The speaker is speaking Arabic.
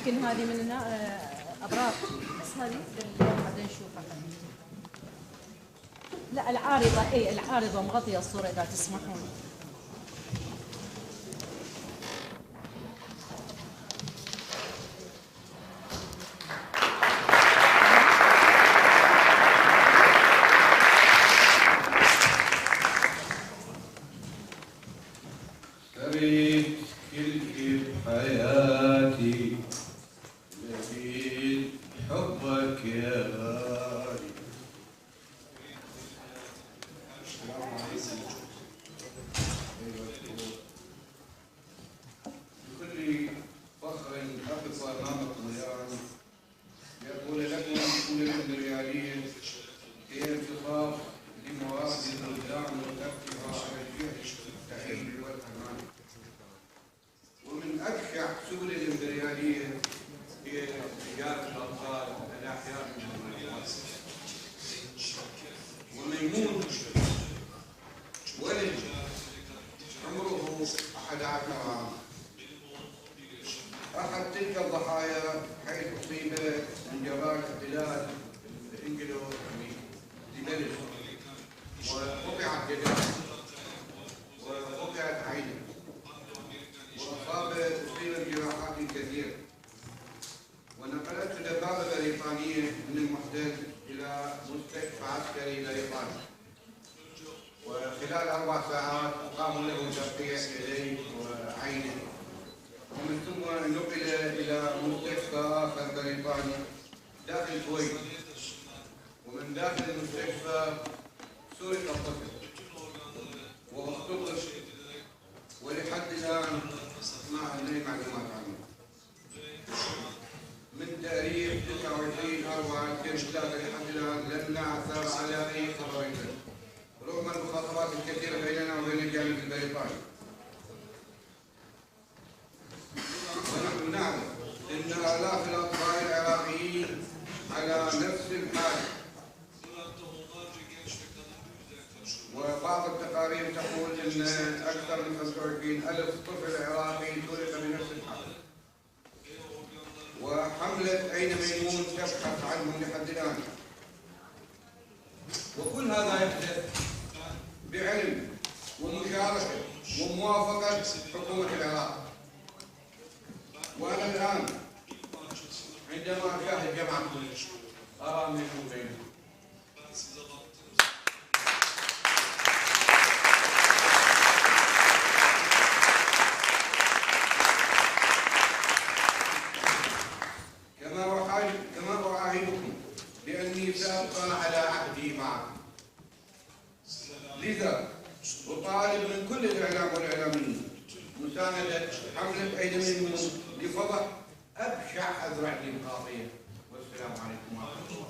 يمكن هذه من هنا ابراج، بس هذه اليوم بعدين نشوفها. لا العارضه، اي العارضه مغطيه الصوره اذا تسمحون. سريت كل بحياتي لقيت حبك يا غالي. بكل فخر أقف أمام الطغيان يقول لكم كل الرياليين هي انتصاف لمراد البلدان وتركها على الجهد التحيل والأمان. ومن أبشع سبل الإمبريالية هي تجارة الأطفال الأحياء من الأموات. وميمون ولد عمره 11 عام أحد تلك الضحايا حيث أصيبت من جراء احتلال الإنجلو لبلد وقطعت يده وقطعت عينه أصيب بجراحات كثيرة ونقلته دبابة بريطانية من المحتل إلى مستشفى عسكري بريطاني، وخلال 4 ساعات قاموا له بتقطيع يديه وعينه، ومن ثم نقل إلى مستشفى آخر بريطاني داخل الكويت، ومن داخل المستشفى سرق الطفل واختطف، ولحد الآن ما عندنا معلومات عنه. من تاريخ 29/4/2003 لحد الآن لم نعثر على أي خبر عنه، رغم المخاطرات الكثيرة بيننا وبين الجانب البريطاني. ونحن نعلم أن آلاف الأطفال العراقيين على نفس الحال، وبعض التقارير تقول ان اكثر من 25,000 طفل عراقي سرق بنفس الحال. وحملة أين ميمون تبحث عنهم لحد الآن. وكل هذا يحدث بعلم ومشاركة وموافقة حكومة العراق. وأنا الآن عندما أشاهد جمعا أرى ميمون بينهم. كما أعاهدكم بأني سأبقى على عهدي معكم. لذا أطالب من كل الإعلام والإعلاميين مساندة حملة أين ميمون لفضح أبشع أذرع الديمقراطية. والسلام عليكم ورحمة الله.